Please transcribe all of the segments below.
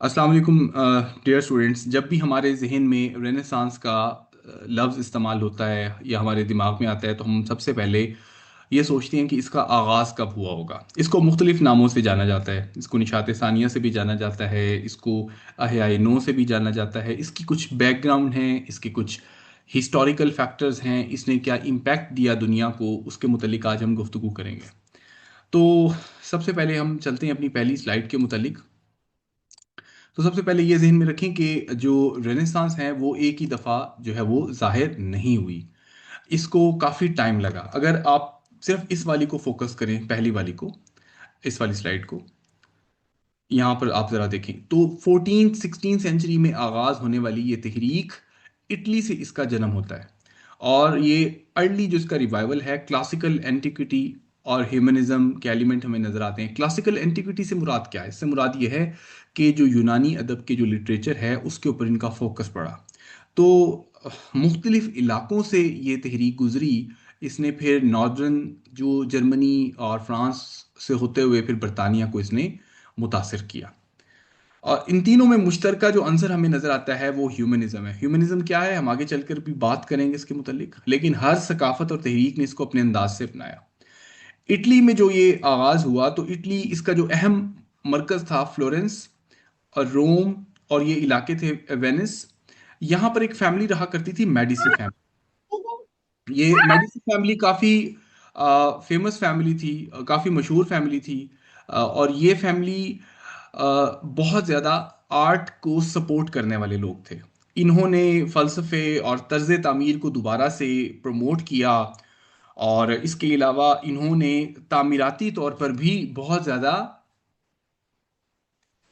अस्सलाम वालेकुम dear students. जब भी हमारे जहन में रेनेसांस का लफ्ज़ इस्तेमाल होता है या हमारे दिमाग में आता है तो हम सबसे पहले ये सोचते हैं कि इसका आगाज़ कब हुआ होगा। इसको मुख्तलिफ़ नामों से जाना जाता है। इसको निशात सानिया से भी जाना जाता है, इसको अहयाए नो से भी जाना जाता है। इसकी कुछ बैकग्राउंड हैं, इसके कुछ हिस्टोरिकल फैक्टर्स हैं, इसने क्या इम्पैक्ट दिया दुनिया को, उसके मुतलिक आज हम गुफ्तगू करेंगे। तो सबसे पहले हम चलते हैं अपनी पहली स्लाइड के मुतलिक। तो सबसे पहले ये जहन में रखें कि जो रेनेसांस है वो एक ही दफ़ा जो है वो ज़ाहिर नहीं हुई। इसको काफ़ी टाइम लगा। अगर आप सिर्फ इस वाली को फोकस करें, पहली वाली को, इस वाली स्लाइड को, यहाँ पर आप ज़रा देखें तो 14 16 सेंचुरी में आगाज़ होने वाली ये तहरीक, इटली से इसका जन्म होता है। और ये अर्ली जो इसका रिवाइवल है, क्लासिकल एंटिक्विटी और ह्यूमनिज्म के एलिमेंट हमें नज़र आते हैं। क्लासिकल एंटिक्विटी से मुराद क्या है? इससे मुराद ये है कि जो यूनानी अदब के जो लिटरेचर है उसके ऊपर इनका फोकस पड़ा। तो मुख्तलिफ इलाकों से ये तहरीक गुजरी। इसने फिर नॉर्दर्न जो जर्मनी और फ्रांस से होते हुए फिर बरतानिया को इसने मुतासिर किया। और इन तीनों में मुश्तरका जो आंसर हमें नजर आता है वो ह्यूमनिज्म है। ह्यूमनिज्म क्या है हम आगे चलकर भी बात करेंगे इसके मुतालिक, लेकिन हर सकाफत और तहरीक ने इसको अपने अंदाज से अपनाया। इटली में जो ये आगाज हुआ तो इटली, इसका जो अहम मरकज था फ्लोरेंस और रोम, और ये इलाके थे वेनिस। यहाँ पर एक फैमिली रहा करती थी, मेडिसी फैमिली। ये मेडिसी फैमिली काफ़ी फेमस फैमिली थी, काफ़ी मशहूर फैमिली थी। और ये फैमिली बहुत ज़्यादा आर्ट को सपोर्ट करने वाले लोग थे। इन्होंने फ़लसफ़े और तर्ज तामीर को दोबारा से प्रमोट किया। और इसके अलावा इन्होंने तामीराती तौर पर भी बहुत ज़्यादा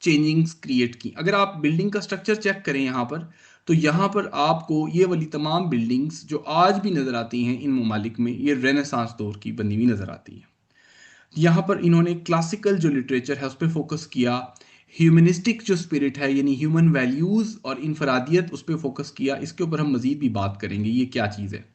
चेंजिंग्स क्रिएट की। अगर आप बिल्डिंग का स्ट्रक्चर चेक करें यहाँ पर, तो यहाँ पर आपको ये वाली तमाम बिल्डिंग्स जो आज भी नज़र आती हैं इन ममालिक में, ये रेनेसांस दौर की बनी हुई नज़र आती हैं। यहाँ पर इन्होंने क्लासिकल जो लिटरेचर है उस पर फोकस किया। ह्यूमनिस्टिक जो स्पिरिट है यानी ह्यूमन वैल्यूज़ और इनफरादियत, उस पर फोकस किया। इसके ऊपर हम मज़ीद भी बात करेंगे ये क्या चीज़ है।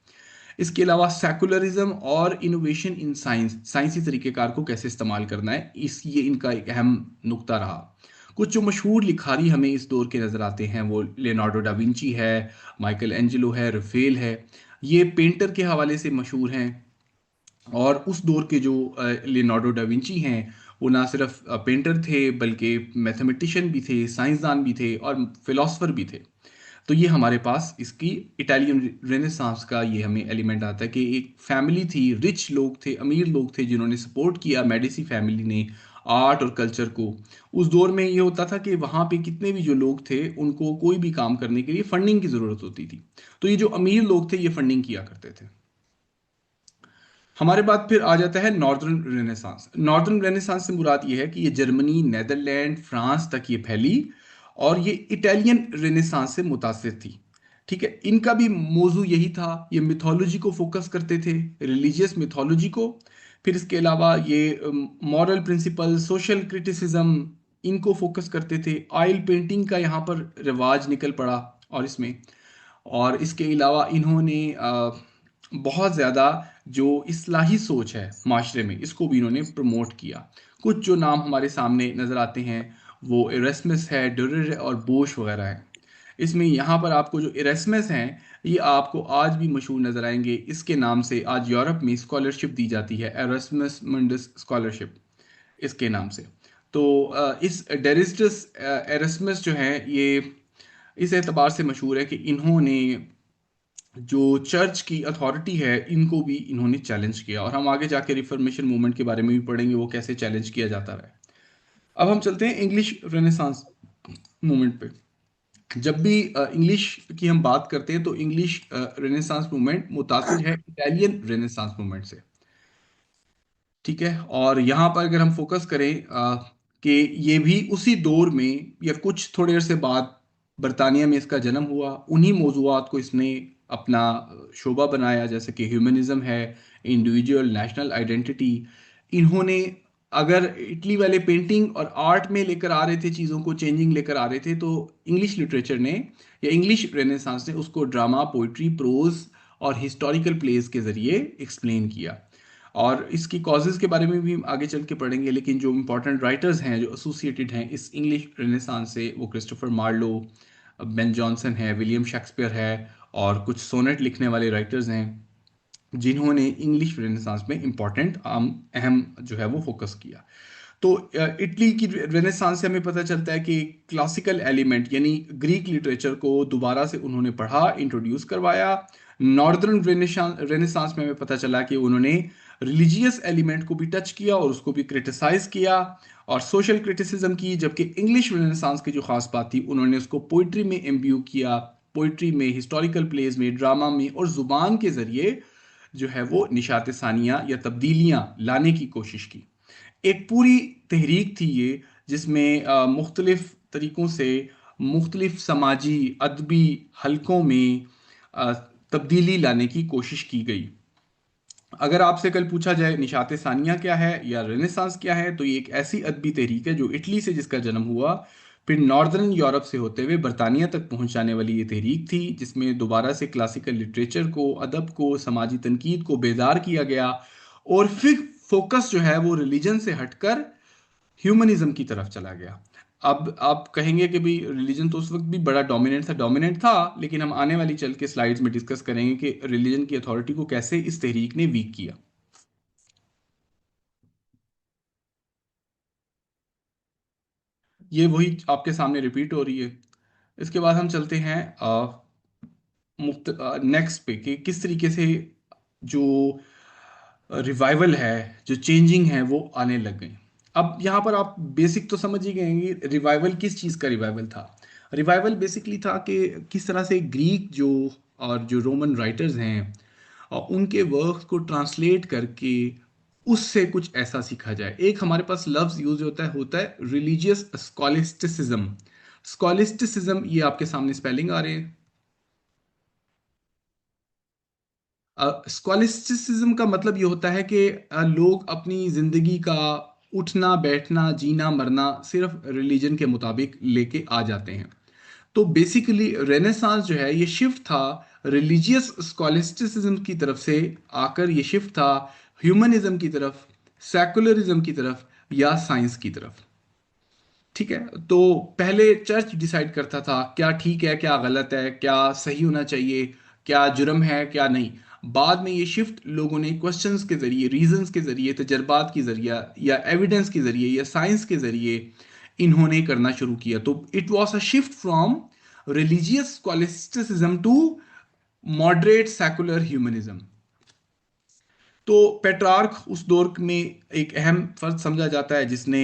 इसके अलावा सेकुलरिज्म और इनोवेशन इन साइंस, साइंसी तरीक़ेकार को कैसे इस्तेमाल करना है, इस ये इनका एक अहम नुक्ता रहा। कुछ जो मशहूर लिखारी हमें इस दौर के नज़र आते हैं वो लियोनार्डो डा विंची है, माइकल एंजेलो है, रफेल है। ये पेंटर के हवाले से मशहूर हैं। और उस दौर के जो लियोनार्डो डा विंची हैं वो ना सिर्फ पेंटर थे बल्कि मैथमेटिशियन भी थे, साइंसदान भी थे और फिलोसफर भी थे। तो ये हमारे पास इसकी इटालियन रेनेसांस का ये हमें एलिमेंट आता है कि एक फैमिली थी, रिच लोग थे, अमीर लोग थे जिन्होंने सपोर्ट किया मेडिसी फैमिली ने आर्ट और कल्चर को। उस दौर में ये होता था कि वहाँ पे कितने भी जो लोग थे उनको कोई भी काम करने के लिए फंडिंग की ज़रूरत होती थी। तो ये जो अमीर लोग थे ये फंडिंग किया करते थे। हमारे बाद फिर आ जाता है नॉर्दर्न रेनेसांस। नॉर्दर्न रेनेसांस से मुराद ये है कि ये जर्मनी, नेदरलैंड, फ्रांस तक ये फैली और ये इटालियन रेनेसांस से मुतासिर थी। ठीक है, इनका भी मौजू यही था। ये मिथोलॉजी को फोकस करते थे, रिलीजियस मिथोलॉजी को। फिर इसके अलावा ये मॉरल प्रिंसिपल, सोशल क्रिटिसिज्म, इनको फोकस करते थे। ऑयल पेंटिंग का यहाँ पर रिवाज निकल पड़ा और इसमें, और इसके अलावा इन्होंने बहुत ज़्यादा जो इस्लाही सोच है माशरे में, इसको भी इन्होंने प्रमोट किया। कुछ जो नाम हमारे सामने नज़र आते हैं वो इरेस्मस है, डुरर है और बोश वगैरह है। इसमें यहाँ पर आपको जो इरेस्मस हैं ये आपको आज भी मशहूर नज़र आएंगे। इसके नाम से आज यूरोप में स्कॉलरशिप दी जाती है, एरास्मस मंडस स्कॉलरशिप इसके नाम से। तो इस डेरिस्टस एरास्मस जो हैं ये इस एतबार से मशहूर है कि इन्होंने जो चर्च की अथॉरिटी है इनको भी इन्होंने चैलेंज किया। और हम आगे जाके रिफॉर्मेशन मूवमेंट के बारे में भी पढ़ेंगे वो कैसे चैलेंज किया जाता रहा है। अब हम चलते हैं इंग्लिश रेनेसांस मूवमेंट पे। जब भी इंग्लिश की हम बात करते हैं तो इंग्लिश रेनेसांस मूवमेंट मुतासिर है इटालियन रेनेसांस मूवमेंट से। ठीक है, और यहाँ पर अगर हम फोकस करें कि ये भी उसी दौर में या कुछ थोड़े अरसे बाद बरतानिया में इसका जन्म हुआ, उन्हीं मौजूआत को इसने अपना शोबा बनाया, जैसे कि ह्यूमनिज्म है, इंडिविजुअल नेशनल आइडेंटिटी। इन्होंने, अगर इटली वाले पेंटिंग और आर्ट में लेकर आ रहे थे, चीज़ों को चेंजिंग लेकर आ रहे थे, तो इंग्लिश लिटरेचर ने या इंग्लिश रेनेसांस ने उसको ड्रामा, पोइट्री, प्रोज और हिस्टोरिकल प्लेस के ज़रिए एक्सप्लेन किया। और इसकी कॉजेज़ के बारे में भी हम आगे चल के पढ़ेंगे, लेकिन जो इम्पोर्टेंट राइटर्स हैं जो एसोसिएटेड हैं इस इंग्लिश रेनेसांस से, वो क्रिस्टोफर मार्लो, बेन जॉनसन है, विलियम शेक्सपियर है, और कुछ सोनेट लिखने वाले राइटर्स हैं जिन्होंने इंग्लिश रेनेसांस में इम्पोर्टेंट अहम जो है वो फोकस किया। तो इटली की रेनेसांस से हमें पता चलता है कि क्लासिकल एलिमेंट यानी ग्रीक लिटरेचर को दोबारा से उन्होंने पढ़ा, इंट्रोड्यूस करवाया। नॉर्दर्न रेनेसांस में हमें पता चला कि उन्होंने रिलीजियस एलिमेंट को भी टच किया और उसको भी क्रिटिसाइज किया और सोशल क्रिटिसिज्म की। जबकि इंग्लिश रेनेसांस की जो खास बात थी, उन्होंने उसको पोइट्री में इम्ब्यू किया, पोइट्री में, हिस्टोरिकल प्लेज में, ड्रामा में, और जुबान के जरिए जो है वो निशात सानिया या तब्दीलियां लाने की कोशिश की। एक पूरी तहरीक थी ये, जिसमें मुख्तलिफ तरीकों से मुख्तलिफ समाजी अदबी हलकों में अ, तब्दीली लाने की कोशिश की गई। अगर आपसे कल पूछा जाए निशात सानिया क्या है या रेनेसांस क्या है, तो ये एक ऐसी अदबी तहरीक है जो इटली से जिसका जन्म हुआ, फिर नॉर्दर्न यूरोप से होते हुए बरतानिया तक पहुंचाने वाली ये तहरीक थी, जिसमें दोबारा से क्लासिकल लिटरेचर को, अदब को, समाजी तनकीद को बेदार किया गया, और फिर फोकस जो है वो रिलीजन से हटकर ह्यूमनिज्म की तरफ चला गया। अब आप कहेंगे कि भाई रिलीजन तो उस वक्त भी बड़ा डोमिनेंट था, लेकिन हम आने वाली चल के स्लाइड्स में डिस्कस करेंगे कि रिलीजन की अथॉरिटी को कैसे इस तहरीक ने वीक किया। ये वही आपके सामने रिपीट हो रही है। इसके बाद हम चलते हैं मुफ्त नेक्स्ट पे कि किस तरीके से जो रिवाइवल है, जो चेंजिंग है, वो आने लग गई। अब यहाँ पर आप बेसिक तो समझ ही गए हैं रिवाइवल किस चीज़ का रिवाइवल था। रिवाइवल बेसिकली था कि किस तरह से ग्रीक जो और जो रोमन राइटर्स हैं और उनके वर्क को ट्रांसलेट करके उससे कुछ ऐसा सीखा जाए। एक हमारे पास लफ्ज़ यूज होता है रिलीजियस स्कॉलिस्टिसिज्म। स्कॉलिस्टिसिज्म, ये आपके सामने स्पेलिंग आ रहे हैं। स्कॉलिस्टिसिज्म का मतलब ये होता है कि लोग अपनी जिंदगी का उठना बैठना जीना मरना सिर्फ रिलीजन के मुताबिक लेके आ जाते हैं। तो बेसिकली रेनेसांस जो है ये शिफ्ट था रिलीजियस स्कॉलिस्टिसिज्म की तरफ से आकर, ये शिफ्ट था ह्यूमनिज्म की तरफ, सेकुलरिज्म की तरफ, या साइंस की तरफ। ठीक है। तो पहले चर्च डिसाइड करता था क्या ठीक है क्या गलत है, क्या सही होना चाहिए, क्या जुर्म है क्या नहीं। बाद में ये शिफ्ट लोगों ने क्वेश्चंस के जरिए, रीजंस के जरिए, तजर्बात के जरिए, या एविडेंस के जरिए, या साइंस के जरिए इन्होंने करना शुरू किया। तो it was a shift from religious scholasticism to moderate secular humanism. तो पेट्रार्क उस दौर में एक अहम फर्द समझा जाता है जिसने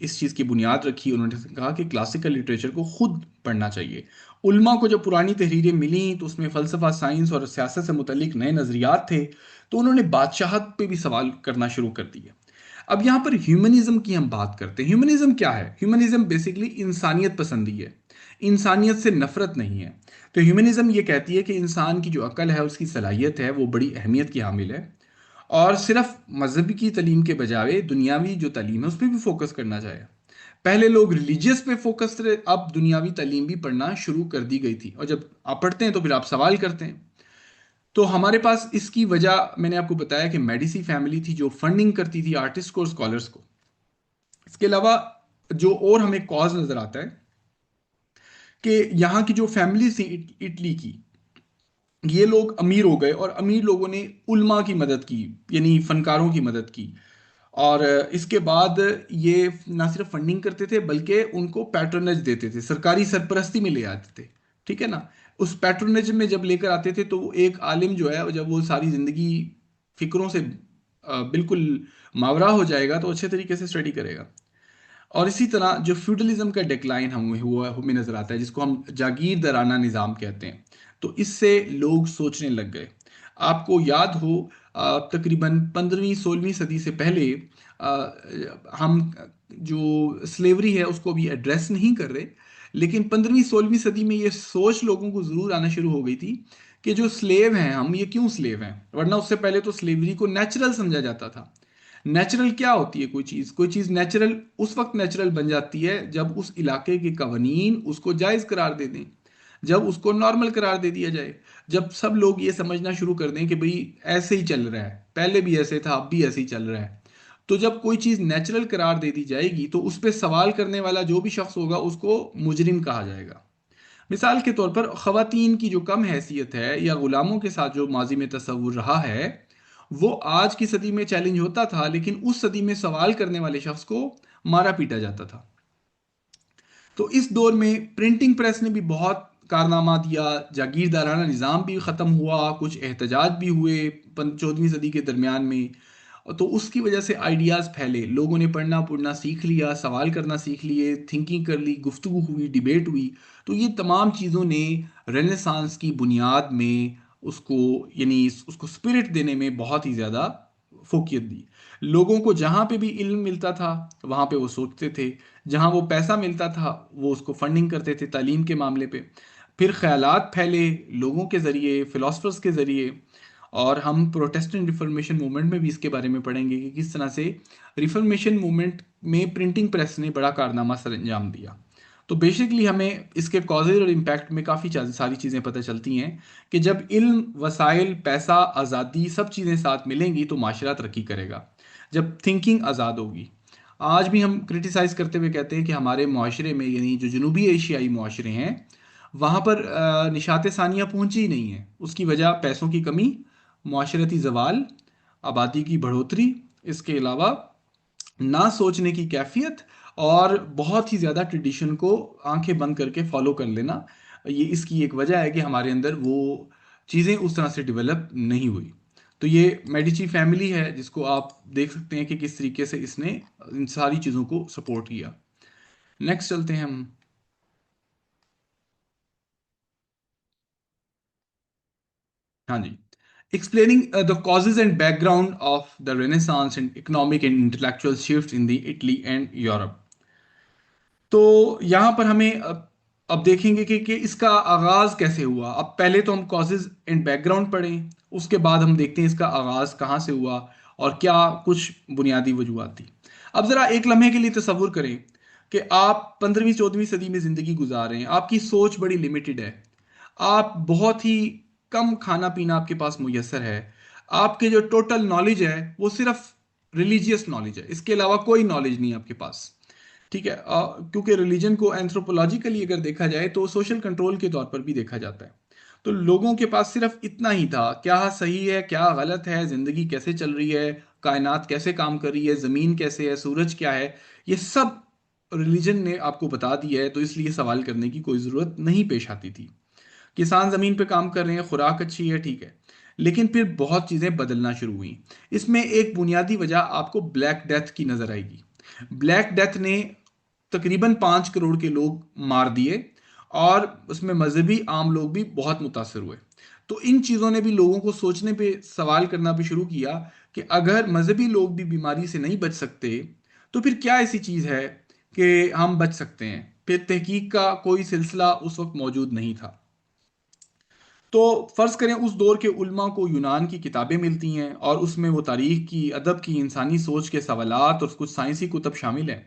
इस चीज़ की बुनियाद रखी। उन्होंने कहा कि क्लासिकल लिटरेचर को खुद पढ़ना चाहिए। उल्मा को जब पुरानी तहरीरें मिली तो उसमें फ़लसफ़ा, साइंस और सियासत से मुतल्लिक नए नज़रियात थे, तो उन्होंने बादशाहत पे भी सवाल करना शुरू कर दिए। अब यहाँ पर ह्यूमनिज्म की हम बात करते हैं। ह्यूमनिज्म क्या है? ह्यूमनिज्म बेसिकली इंसानियत पसंदी है, इंसानियत से नफरत नहीं है। तो ह्यूमनिज्म ये कहती है कि इंसान की जो अकल है, उसकी सलाहियत है, वो बड़ी अहमियत की हामिल है, और सिर्फ मजहबी की तालीम के बजाय दुनियावी जो तालीम है उस पर भी फोकस करना चाहिए। पहले लोग रिलीजियस पे फोकस थे, अब दुनियावी तालीम भी पढ़ना शुरू कर दी गई थी। और जब आप पढ़ते हैं तो फिर आप सवाल करते हैं। तो हमारे पास इसकी वजह मैंने आपको बताया कि मेडिसी फैमिली थी जो फंडिंग करती थी आर्टिस्ट को और स्कॉलर्स को। इसके अलावा जो और हमें कॉज नजर आता है कि यहाँ की जो फैमिली थी इटली की, ये लोग अमीर हो गए और अमीर लोगों ने उल्मा की मदद की, यानी फनकारों की मदद की। और इसके बाद ये ना सिर्फ फंडिंग करते थे बल्कि उनको पैट्रोनेज देते थे, सरकारी सरपरस्ती में ले आते थे। ठीक है ना। उस पैट्रोनेज में जब लेकर आते थे तो वो एक आलिम जो है, जब वो सारी जिंदगी फिक्रों से बिल्कुल मावरा हो जाएगा तो अच्छे तरीके से स्टडी करेगा। और इसी तरह जो फ्यूडलिज्म का डिक्लाइन हमें हुआ हमें नजर आता है, जिसको हम जागीरदाराना निज़ाम कहते हैं, तो इससे लोग सोचने लग गए। आपको याद हो तकरीबन 15वीं 16वीं सदी से पहले हम जो स्लेवरी है उसको भी एड्रेस नहीं कर रहे, लेकिन 15वीं 16वीं सदी में ये सोच लोगों को ज़रूर आना शुरू हो गई थी कि जो स्लेव हैं हम, ये क्यों स्लेव हैं। वरना उससे पहले तो स्लेवरी को नेचुरल समझा जाता था। नेचुरल क्या होती है? कोई चीज़ नेचुरल उस वक्त नेचुरल बन जाती है जब उस इलाके के कवानीन उसको जायज़ करार दे दें, जब उसको नॉर्मल करार दे दिया जाए, जब सब लोग ये समझना शुरू कर दें कि भाई ऐसे ही चल रहा है, पहले भी ऐसे था, अब भी ऐसे ही चल रहा है। तो जब कोई चीज़ नेचुरल करार दे दी जाएगी तो उस पर सवाल करने वाला जो भी शख्स होगा उसको मुजरिम कहा जाएगा। मिसाल के तौर पर ख़वातीन की जो कम हैसियत है या ग़ुलामों के साथ जो माजी में तसव्वुर रहा है, वो आज की सदी में चैलेंज होता था, लेकिन उस सदी में सवाल करने वाले शख्स को मारा पीटा जाता था। तो इस दौर में प्रिंटिंग प्रेस ने भी बहुत कारनामा दिया, जागीरदाराना निज़ाम भी ख़त्म हुआ, कुछ एहतजाज भी हुए 14वीं सदी के दरमियान में। तो उसकी वजह से आइडियाज़ फैले, लोगों ने पढ़ना पढ़ना सीख लिया, सवाल करना सीख लिए, थिंकिंग कर ली, गुफ्तगू हुई, डिबेट हुई। तो ये तमाम चीज़ों ने रेनेसांस की बुनियाद में उसको, यानी उसको स्पिरिट देने में बहुत ही ज़्यादा फोकियत दी। लोगों को जहाँ पे भी इल्म मिलता था वहाँ पे वो सोचते थे, जहाँ वो पैसा मिलता था वो उसको फंडिंग करते थे तालीम के मामले पे। फिर ख्यालात फैले लोगों के ज़रिए, फ़िलासफ़र्स के ज़रिए। और हम प्रोटेस्टेंट रिफॉर्मेशन मूवमेंट में भी इसके बारे में पढ़ेंगे कि किस तरह से रिफॉर्मेशन मूवमेंट में प्रिंटिंग प्रेस ने बड़ा कारनामा सर अंजाम दिया। तो बेसिकली हमें इसके कॉजेज और इम्पैक्ट में काफ़ी सारी चीज़ें पता चलती हैं कि जब इल्म, वसाइल, पैसा, आज़ादी सब चीज़ें साथ मिलेंगी तो माशरा तरक्की करेगा। जब थिंकिंग आज़ाद होगी। आज भी हम क्रिटिसाइज़ करते हुए कहते हैं कि हमारे माशरे में, यानी जो जनूबी एशियाई माशरे हैं, वहाँ पर निशात सानिया पहुँची ही नहीं है। उसकी वजह पैसों की कमी, माशरती जवाल, आबादी की बढ़ोतरी, इसके अलावा ना सोचने की कैफियत, और बहुत ही ज़्यादा ट्रेडिशन को आंखें बंद करके फॉलो कर लेना। ये इसकी एक वजह है कि हमारे अंदर वो चीज़ें उस तरह से डेवलप नहीं हुई। तो ये मेडिची फैमिली है जिसको आप देख सकते हैं कि किस तरीके से इसने इन सारी चीज़ों को सपोर्ट किया। नेक्स्ट चलते हैं हम। हाँ जी। Explaining the causes and background of the Renaissance and economic and intellectual shifts in the Italy and Europe। तो यहाँ पर हमें अब देखेंगे कि इसका आगाज कैसे हुआ। अब पहले तो हम कॉजेज एंड बैकग्राउंड पढ़ें, उसके बाद हम देखते हैं इसका आगाज कहाँ से हुआ और क्या कुछ बुनियादी वजूहत थी। अब जरा एक लम्हे के लिए तसव्वुर करें कि आप 15वीं 14वीं सदी में जिंदगी गुजार रहे हैं, आपकी सोच बड़ी लिमिटेड है, आप बहुत ही कम खाना पीना आपके पास मुयसर है, आपके जो टोटल नॉलेज है वो सिर्फ रिलीजियस नॉलेज है, इसके अलावा कोई नॉलेज नहीं है आपके पास। ठीक है, क्योंकि रिलीजन को एंथ्रोपोलॉजिकली अगर देखा जाए तो सोशल कंट्रोल के तौर पर भी देखा जाता है। तो लोगों के पास सिर्फ इतना ही था, क्या सही है क्या गलत है, जिंदगी कैसे चल रही है, कायनात कैसे काम कर रही है, जमीन कैसे है, सूरज क्या है, ये सब रिलीजन ने आपको बता दिया है। तो इसलिए सवाल करने की कोई ज़रूरत नहीं पेश आती थी। किसान ज़मीन पे काम कर रहे हैं, खुराक अच्छी है, ठीक है। लेकिन फिर बहुत चीज़ें बदलना शुरू हुई। इसमें एक बुनियादी वजह आपको ब्लैक डेथ की नज़र आएगी। ब्लैक डेथ ने तकरीबन 5 करोड़ के लोग मार दिए, और उसमें मजहबी आम लोग भी बहुत मुतासर हुए। तो इन चीज़ों ने भी लोगों को सोचने पे, सवाल करना भी शुरू किया कि अगर मजहबी लोग भी बीमारी से नहीं बच सकते तो फिर क्या ऐसी चीज़ है कि हम बच सकते हैं। फिर तहकीक का कोई सिलसिला उस वक्त मौजूद नहीं था। तो फ़र्ज़ करें उस दौर के उलमा को यूनान की किताबें मिलती हैं और उसमें वो तारीख़ की, अदब की, इंसानी सोच के सवालात और कुछ साइंसी कुतब शामिल हैं।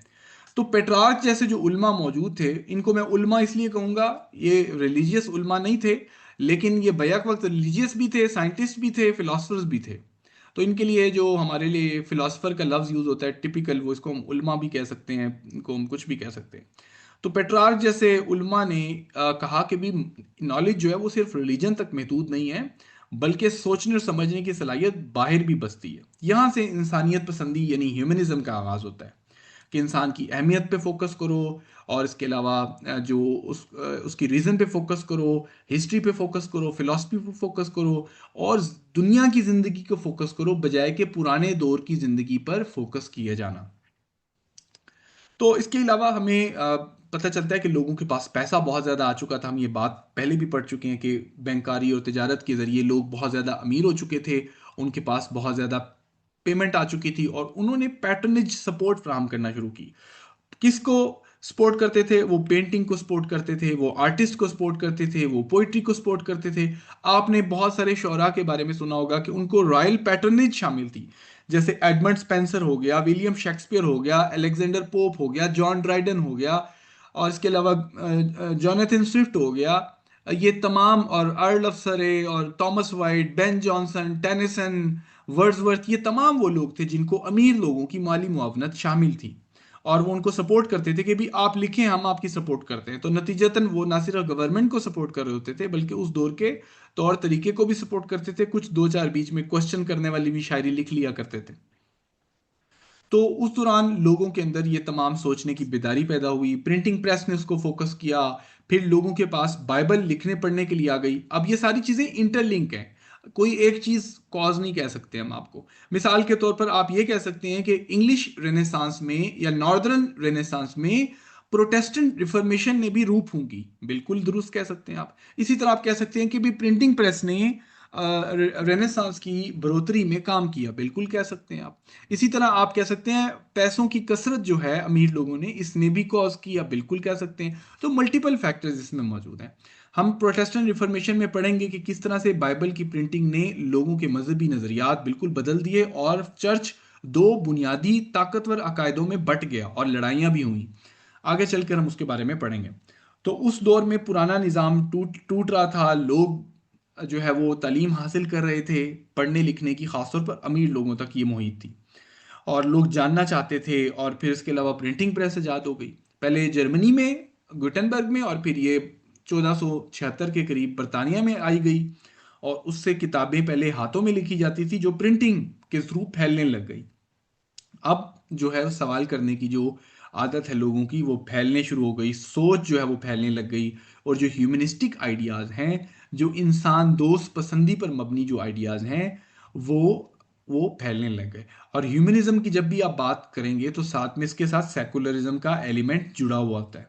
तो पेट्रार्क जैसे जो उलमा मौजूद थे, इनको मैं उलमा इसलिए कहूँगा, ये रिलीजियस उलमा नहीं थे, लेकिन ये बैक वक्त रिलीजियस भी थे, साइंटिस्ट भी थे, फ़िलासफ़र्स भी थे। तो इनके लिए जो हमारे लिए फ़िलासफ़र का लफ्ज़ यूज़ होता है टिपिकल, वो इसको हम उलमा भी कह सकते हैं, इनको हम कुछ भी कह सकते हैं। तो पेट्रार्क जैसे उलमा ने कहा कि भी नॉलेज जो है वो सिर्फ रिलीजन तक महदूद नहीं है, बल्कि सोचने और समझने की सलाहियत बाहर भी बसती है। यहाँ से इंसानियत पसंदी यानी ह्यूमनिज्म का आगाज़ होता है कि इंसान की अहमियत पे फोकस करो, और इसके अलावा जो उसकी रीज़न पे फोकस करो, हिस्ट्री पे फोकस करो, फिलॉसफी पे फोकस करो, और दुनिया की ज़िंदगी को फोकस करो, बजाय के पुराने दौर की ज़िंदगी पर फोकस किया जाना। तो इसके अलावा हमें पता चलता है कि लोगों के पास पैसा बहुत ज़्यादा आ चुका था। हम ये बात पहले भी पढ़ चुके हैं कि बैंकारी और तिजारत के ज़रिए लोग बहुत ज़्यादा अमीर हो चुके थे, उनके पास बहुत ज़्यादा पेमेंट आ चुकी थी, और उन्होंने पैटर्नेज सपोर्ट फ्राहम करना शुरू की। किसको सपोर्ट करते थे? वो पेंटिंग को सपोर्ट करते थे, वो आर्टिस्ट को सपोर्ट करते थे, वो पोइट्री को सपोर्ट करते थे। आपने बहुत सारे शोरा के बारे में सुना होगा कि उनको रॉयल पैटर्नेज शामिल थी, जैसे एडमंड स्पेंसर हो गया, विलियम शेक्सपियर हो गया, अलेक्जेंडर पोप हो गया, जॉन ड्राइडन हो गया, और इसके अलावा जॉनथन स्विफ्ट हो गया। ये तमाम, और अर्ल ऑफ सरे और Thomas white, Ben Jonson, Tennyson, Wordsworth, ये तमाम वो लोग थे जिनको अमीर लोगों की माली मुआवनत शामिल थी, और वो उनको सपोर्ट करते थे कि भी आप लिखें, हम आपकी सपोर्ट करते हैं। तो नतीजतन वो ना सिर्फ गवर्नमेंट को सपोर्ट कर रहे होते थे, बल्कि उस दौर के तौर तरीके को भी सपोर्ट करते थे। कुछ दो चार बीच में क्वेश्चन करने वाली भी शायरी लिख लिया करते थे। तो उस दौरान लोगों के अंदर ये तमाम सोचने की बेदारी पैदा हुई, प्रिंटिंग प्रेस ने उसको फोकस किया, फिर लोगों के पास बाइबल लिखने पढ़ने के लिए आ गई। अब ये सारी चीज़ें इंटरलिंक हैं, कोई एक चीज़ कॉज नहीं कह सकते हम आपको। मिसाल के तौर पर आप ये कह सकते हैं कि इंग्लिश रेनेसांस में या नॉर्दर्न रेनेसांस में प्रोटेस्टेंट रिफॉर्मेशन ने भी रूप फूंकी, बिल्कुल दुरुस्त कह सकते हैं आप। इसी तरह आप कह सकते हैं कि भी प्रिंटिंग प्रेस ने रेनेसांस की बढ़ोतरी में काम किया, बिल्कुल कह सकते हैं आप। इसी तरह आप कह सकते हैं पैसों की कसरत जो है अमीर लोगों ने, इसने भी कॉज किया, बिल्कुल कह सकते हैं। तो मल्टीपल फैक्टर्स इसमें मौजूद हैं। हम प्रोटेस्टेंट रिफॉर्मेशन में पढ़ेंगे कि किस तरह से बाइबल की प्रिंटिंग ने लोगों के मजहबी नजरियात बिल्कुल बदल दिए, और चर्च दो बुनियादी ताकतवर अकायदों में बट गया और लड़ाइयां भी हुई। आगे चलकर हम उसके बारे में पढ़ेंगे। तो उस दौर में पुराना निज़ाम टूट टूट रहा था, लोग जो है वो तालीम हासिल कर रहे थे, पढ़ने लिखने की, खासतौर पर अमीर लोगों तक ये मुहित थी, और लोग जानना चाहते थे। और फिर इसके अलावा प्रिंटिंग प्रेस ईजाद हो गई, पहले जर्मनी में गुटेनबर्ग में, और फिर ये 1476 के करीब बरतानिया में आई गई। और उससे किताबें पहले हाथों में लिखी जाती थी, जो प्रिंटिंग के थ्रू फैलने लग गई। अब जो है सवाल करने की जो आदत है लोगों की, वो फैलने शुरू हो गई, सोच जो है वो फैलने लग गई। और जो ह्यूमनिस्टिक आइडियाज़ हैं, जो इंसान दोस्त पसंदी पर मबनी जो आइडियाज़ हैं, वो वो फैलने लग गए। और ह्यूमनिज्म की जब भी आप बात करेंगे तो साथ में इसके साथ सेकुलरिज्म का एलिमेंट जुड़ा हुआ होता है।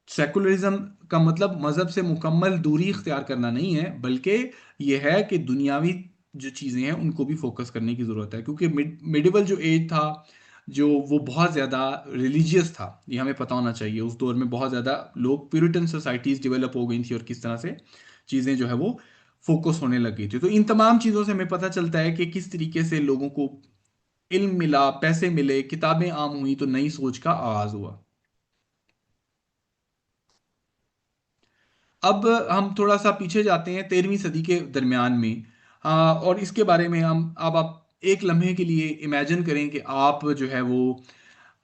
सेकुलरिज्म का मतलब मजहब से मुकम्मल दूरी इख्तियार करना नहीं है, बल्कि यह है कि दुनियावी जो चीज़ें हैं उनको भी फोकस करने की ज़रूरत है। क्योंकि मिडिवल जो एज था, जो वो बहुत ज़्यादा रिलीजियस था, ये हमें पता होना चाहिए। उस दौर में बहुत ज़्यादा लोग, प्यूरिटन सोसाइटीज़ डेवलप हो गई थी, और किस तरह से चीज़ें जो है वो फोकस होने लग गई थी। तो इन तमाम चीज़ों से हमें पता चलता है कि किस तरीके से लोगों को इल्म मिला, पैसे मिले, किताबें आम हुई, तो नई सोच का आगाज़ हुआ। अब हम थोड़ा सा पीछे जाते हैं 13वीं सदी के दरमियान में। और इसके बारे में हम, अब आप एक लम्हे के लिए इमेजिन करें कि आप जो है वो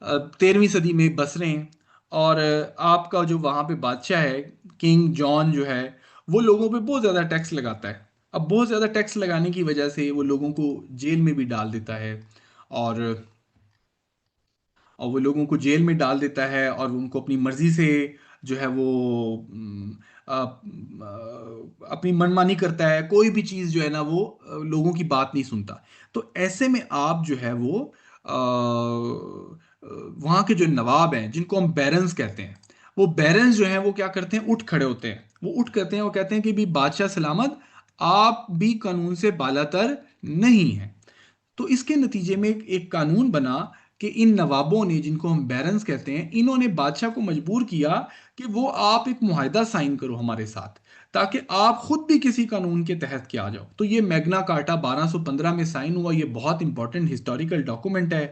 13वीं सदी में बस रहे हैं, और आपका जो वहाँ पे बादशाह है, किंग जॉन जो है, वो लोगों पे बहुत ज़्यादा टैक्स लगाता है। अब बहुत ज़्यादा टैक्स लगाने की वजह से वो लोगों को जेल में भी डाल देता है, और वो लोगों को जेल में डाल देता है, और उनको अपनी मर्जी से जो है वो अपनी मनमानी करता है। कोई भी चीज़ जो है ना वो लोगों की बात नहीं सुनता। तो ऐसे में आप जो है वो वहाँ के जो नवाब हैं, जिनको हम बैरन्स कहते हैं, वो बैरन्स जो हैं वो क्या करते हैं, उठ खड़े होते हैं। वो उठ करते हैं, वो कहते हैं कि भी बादशाह सलामत, आप भी कानून से बालातर नहीं हैं। तो इसके नतीजे में एक कानून बना कि इन नवाबों ने, जिनको हम बैरन्स कहते हैं, इन्होंने बादशाह को मजबूर किया कि वो आप एक मुआहदा साइन करो हमारे साथ, ताकि आप खुद भी किसी कानून के तहत के आ जाओ। तो ये मैग्ना कार्टा 1215 में साइन हुआ। ये बहुत इंपॉर्टेंट हिस्टोरिकल डॉक्यूमेंट है।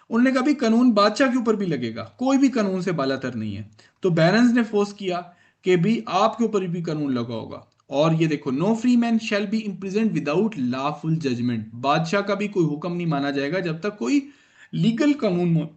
उन्होंने कहा भी कानून बादशाह के ऊपर भी लगेगा, कोई भी कानून से बालातर नहीं है। तो बैरन्स ने फोर्स किया कि भी आपके ऊपर भी कानून लगा होगा। और ये देखो, no free man shall be imprisoned without lawful judgment, बादशाह का भी कोई हुक्म नहीं माना जाएगा जब तक कोई लीगल कानून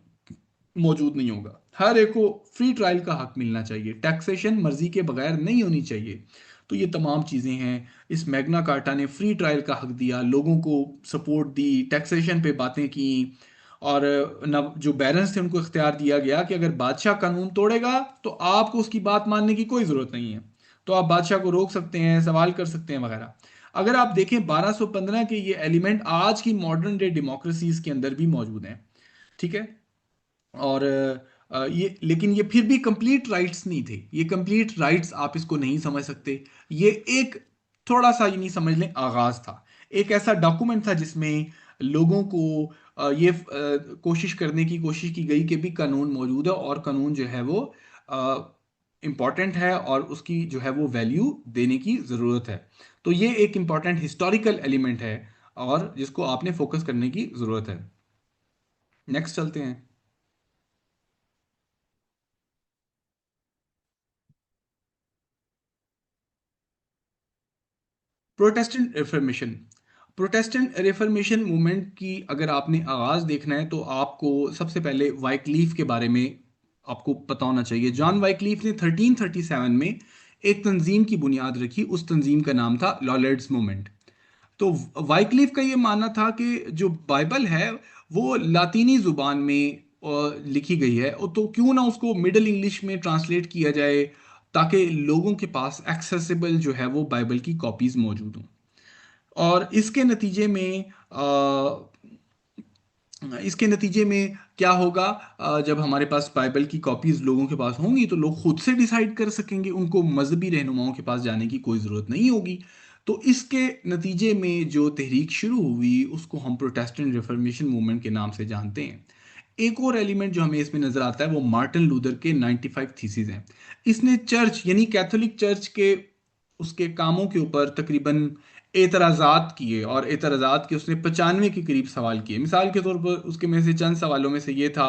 मौजूद नहीं होगा। हर एक को फ्री ट्रायल का हक मिलना चाहिए, टैक्सेशन मर्जी के बगैर नहीं होनी चाहिए। तो ये तमाम चीज़ें हैं। इस मैग्ना कार्टा ने फ्री ट्रायल का हक दिया, लोगों को सपोर्ट दी, टैक्सेशन पे बातें की। और न जो बैलेंस थे उनको इख्तियार दिया गया कि अगर बादशाह कानून तोड़ेगा तो आपको उसकी बात मानने की कोई ज़रूरत नहीं है। तो आप बादशाह को रोक सकते हैं, सवाल कर सकते हैं वगैरह। अगर आप देखें 1215 के ये एलिमेंट आज की मॉडर्न डे डेमोक्रेसीज के अंदर भी मौजूद हैं। ठीक है। और ये, लेकिन ये फिर भी कंप्लीट राइट्स नहीं थे। ये कंप्लीट राइट्स आप इसको नहीं समझ सकते। ये एक थोड़ा सा, ये नहीं समझ लें, आगाज था। एक ऐसा डॉक्यूमेंट था जिसमें लोगों को ये कोशिश करने की कोशिश की गई कि भी कानून मौजूद है, और कानून जो है वो इम्पॉर्टेंट है, और उसकी जो है वो वैल्यू देने की ज़रूरत है। तो ये एक इम्पॉर्टेंट हिस्टोरिकल एलिमेंट है, और जिसको आपने फोकस करने की ज़रूरत है। नेक्स्ट चलते हैं। Protestant reformation. Protestant reformation movement की अगर आपने आगाज देखना है तो आपको सबसे पहले वाइक्लीफ के बारे में आपको पता होना चाहिए। जॉन वाइक्लीफ ने 1337 में एक तंजीम की बुनियाद रखी। उस तंजीम का नाम था लॉलेड्स मूवमेंट। तो वाइक्लिफ का ये मानना था कि जो बाइबल है वो लातीनी जुबान में लिखी गई है, और तो क्यों ना उसको मिडल इंग्लिश में ट्रांसलेट किया जाए ताकि लोगों के पास एक्सेसिबल जो है वो बाइबल की कॉपीज मौजूद हों। और इसके नतीजे में क्या होगा, जब हमारे पास बाइबल की कॉपीज लोगों के पास होंगी तो लोग खुद से डिसाइड कर सकेंगे, उनको मजहबी रहनुमाओं के पास जाने की कोई ज़रूरत नहीं होगी। तो इसके नतीजे में जो तहरीक शुरू हुई उसको हम प्रोटेस्टेंट रिफॉर्मेशन मूवमेंट के नाम से जानते हैं। एक और एलिमेंट जो हमें इसमें नजर आता है वो मार्टिन लूथर के 95 थीसिस हैं। इसने चर्च यानी कैथोलिक चर्च के उसके कामों के ऊपर तकरीबन एतराज़ात किए, और एतराज़ात के उसने 95 के करीब सवाल किए। मिसाल के तौर पर उसके में से चंद सवालों में से ये था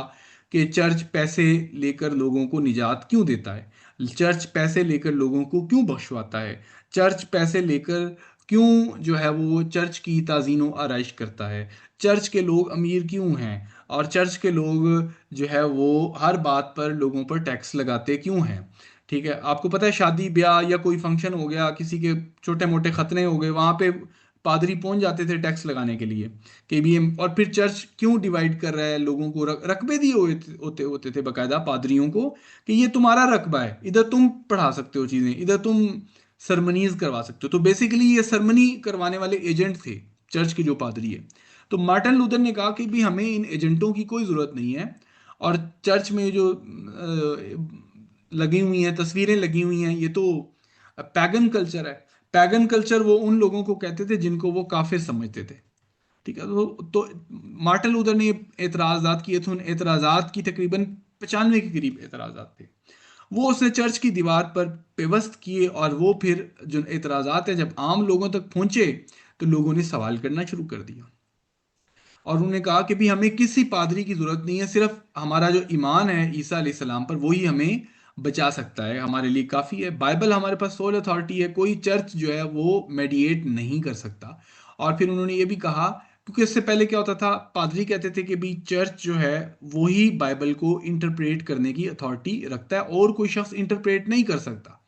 कि चर्च पैसे लेकर लोगों को निजात क्यों देता है, चर्च पैसे लेकर लोगों को क्यों बख्शवाता है, चर्च पैसे लेकर क्यों जो है वो चर्च की ताज़ीन आरइश करता है, चर्च के लोग अमीर क्यों हैं, और चर्च के लोग जो है वो हर बात पर लोगों पर टैक्स लगाते क्यों हैं। ठीक है, आपको पता है शादी ब्याह या कोई फंक्शन हो गया, किसी के छोटे मोटे खतने हो गए, वहां पे पादरी पहुंच जाते थे टैक्स लगाने के लिए कि भी और फिर चर्च क्यों डिवाइड कर रहा है लोगों को, रकबे दिए होते होते थे बाकायदा पादरियों को कि ये तुम्हारा रकबा है, इधर तुम पढ़ा सकते हो चीजें, इधर तुम सरमनीज करवा सकते हो। तो बेसिकली ये सरमनी करवाने वाले एजेंट थे चर्च के जो पादरी है। तो मार्टिन लूथर ने कहा कि भी हमें इन एजेंटों की कोई ज़रूरत नहीं है, और चर्च में जो लगी हुई हैं तस्वीरें लगी हुई हैं ये तो पैगन कल्चर है। पैगन कल्चर वो उन लोगों को कहते थे जिनको वो काफिर समझते थे। ठीक है, तो मार्टिन लूथर ने एतराज़ात किए थे। उन एतराज़ात की तकरीबन 95 के करीब एतराज़ात थे। वो उसने चर्च की दीवार पर पेवस्त किए, और वो फिर जो एतराज़ात है जब आम लोगों तक पहुंचे तो लोगों ने सवाल करना शुरू कर दिया, और उन्होंने कहा कि भी हमें किसी पादरी की जरूरत नहीं है, सिर्फ हमारा जो ईमान है ईसा अलैहिस्सलाम पर वही हमें बचा सकता है, हमारे लिए काफ़ी है। बाइबल हमारे पास सोल अथॉरिटी है, कोई चर्च जो है वो मेडिएट नहीं कर सकता। और फिर उन्होंने ये भी कहा, क्योंकि इससे पहले क्या होता था, पादरी कहते थे कि भी चर्च जो है वही बाइबल को इंटरप्रेट करने की अथॉरिटी रखता है, और कोई शख्स इंटरप्रेट नहीं कर सकता,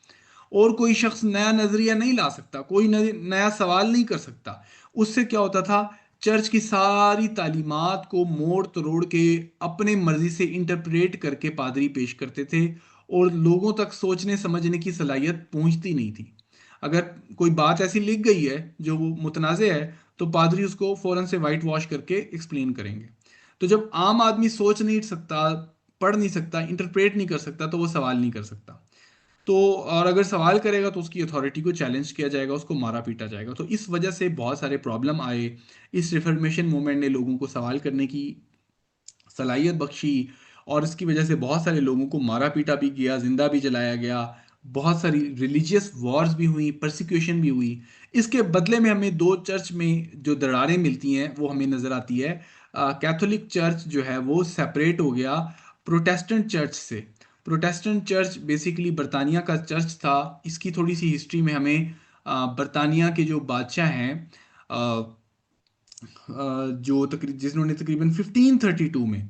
और कोई शख्स नया नजरिया नहीं ला सकता, कोई नया सवाल नहीं कर सकता। उससे क्या होता था, चर्च की सारी तालीमात को मोड़ तोड़ के अपने मर्जी से इंटरप्रेट करके पादरी पेश करते थे, और लोगों तक सोचने समझने की सलाहियत पहुंचती नहीं थी। अगर कोई बात ऐसी लिख गई है जो वो मुतनाज़ है तो पादरी उसको फौरन से वाइट वॉश करके एक्सप्लेन करेंगे। तो जब आम आदमी सोच नहीं सकता, पढ़ नहीं सकता, इंटरप्रेट नहीं कर सकता, तो वो सवाल नहीं कर सकता। तो और अगर सवाल करेगा तो उसकी अथॉरिटी को चैलेंज किया जाएगा, उसको मारा पीटा जाएगा। तो इस वजह से बहुत सारे प्रॉब्लम आए। इस रिफॉर्मेशन मूवमेंट ने लोगों को सवाल करने की सलाहियत बख्शी, और इसकी वजह से बहुत सारे लोगों को मारा पीटा भी गया, जिंदा भी जलाया गया, बहुत सारी रिलीजियस वॉर्स भी हुई, परसिक्यूशन भी हुई। इसके बदले में हमें दो चर्च में जो दरारें मिलती हैं वो हमें नज़र आती है। कैथोलिक चर्च जो है वो सेपरेट हो गया प्रोटेस्टेंट चर्च से। प्रोटेस्टेंट चर्च बेसिकली बरतानिया का चर्च था। इसकी थोड़ी सी हिस्ट्री में हमें बरतानिया के जो बादशाह हैं, जो जिन्होंने तकरीबन 1532 में,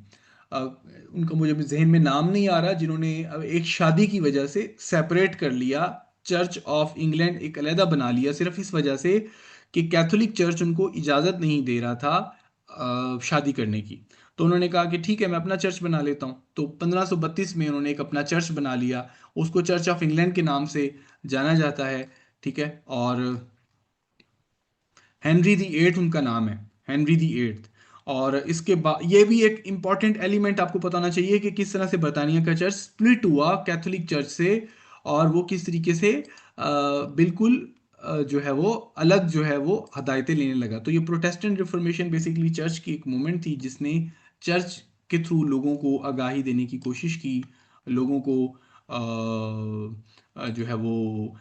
उनका मुझे जहन में नाम नहीं आ रहा, जिन्होंने एक शादी की वजह से सेपरेट कर लिया चर्च ऑफ इंग्लैंड, एक अलहदा बना लिया सिर्फ इस वजह से कि कैथोलिक चर्च उनको इजाज़त नहीं दे रहा था शादी करने की। तो उन्होंने कहा कि ठीक है मैं अपना चर्च बना लेता हूँ। तो 1532 में उन्होंने एक अपना चर्च बना लिया, उसको चर्च ऑफ इंग्लैंड के नाम से जाना जाता है। ठीक है, और हेनरी दी एट्थ उनका नाम है, हेनरी दी एट्थ। और इसके बाद ये भी एक इम्पॉर्टेंट एलिमेंट आपको पता होना चाहिए कि किस तरह से बरतानिया का चर्च स्प्लिट हुआ कैथोलिक चर्च से, और वो किस तरीके से बिल्कुल जो है वो अलग जो है वो हदायतें लेने लगा। तो ये प्रोटेस्टेंट रिफॉर्मेशन बेसिकली चर्च की एक मूवमेंट थी जिसने चर्च के थ्रू लोगों को आगाही देने की कोशिश की, लोगों को जो है वो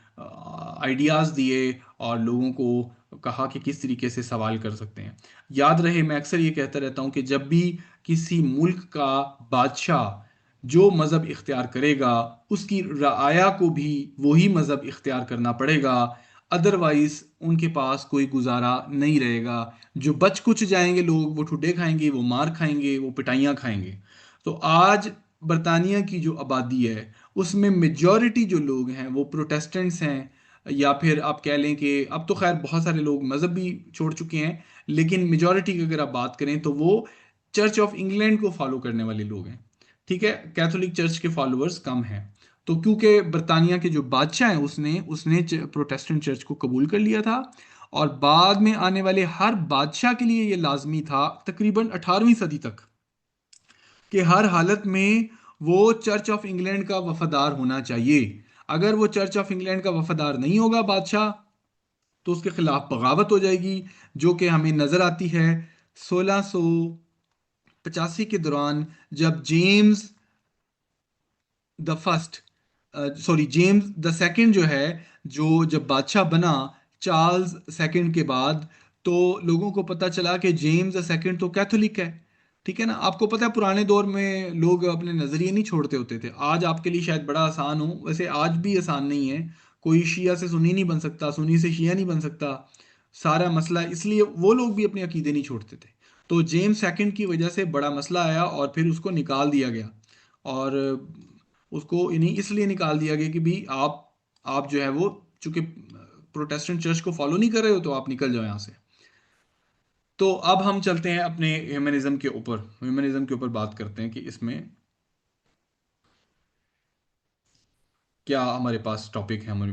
आइडियाज़ दिए, और लोगों को कहा कि किस तरीके से सवाल कर सकते हैं। याद रहे, मैं अक्सर ये कहता रहता हूँ कि जब भी किसी मुल्क का बादशाह जो मज़हब इख्तियार करेगा उसकी रआया को भी वही मज़हब इख्तियार करना पड़ेगा। अदरवाइज उनके पास कोई गुजारा नहीं रहेगा। जो बच कुछ जाएंगे लोग, वो ठुड्डे खाएंगे, वो मार खाएंगे, वो पिटाइयाँ खाएंगे। तो आज बरतानिया की जो आबादी है उसमें मेजॉरिटी जो लोग हैं वो प्रोटेस्टेंट्स हैं, या फिर आप कह लें कि अब तो खैर बहुत सारे लोग मज़हब भी छोड़ चुके हैं, लेकिन मेजॉरिटी की अगर आप बात करें तो वो चर्च ऑफ इंग्लैंड को फॉलो करने वाले लोग हैं। ठीक है, कैथोलिक चर्च के फॉलोअर्स कम हैं। तो क्योंकि बरतानिया के जो बादशाह हैं उसने उसने प्रोटेस्टेंट चर्च को कबूल कर लिया था, और बाद में आने वाले हर बादशाह के लिए ये लाजमी था तकरीबन 18वीं सदी तक कि हर हालत में वो चर्च ऑफ इंग्लैंड का वफादार होना चाहिए। अगर वो चर्च ऑफ इंग्लैंड का वफादार नहीं होगा बादशाह, तो उसके खिलाफ बगावत हो जाएगी, जो कि हमें नजर आती है 1685 के दौरान, जब James the first, sorry James the second जो है, जो जब बादशाह बना चार्ल्स सेकंड के बाद, तो लोगों को पता चला कि जेम्स द सेकंड तो कैथोलिक है। ठीक है ना, आपको पता है पुराने दौर में लोग अपने नजरिए नहीं छोड़ते होते थे। आज आपके लिए शायद बड़ा आसान हो, वैसे आज भी आसान नहीं है। कोई शिया से सुन्नी नहीं बन सकता, सुन्नी से शिया नहीं बन सकता। सारा मसला इसलिए वो लोग भी अपने अकीदे नहीं छोड़ते थे। तो जेम्स सेकंड की वजह से बड़ा मसला आया और फिर उसको निकाल दिया गया। और उसको इन्हीं इसलिए निकाल दिया गया कि भी आप जो है वो, चूंकि प्रोटेस्टेंट चर्च को फॉलो नहीं कर रहे हो, तो आप निकल जाओ यहाँ से। तो अब हम चलते हैं अपने ह्यूमनिज्म के ऊपर बात करते हैं कि इसमें क्या हमारे पास टॉपिक है। हमारे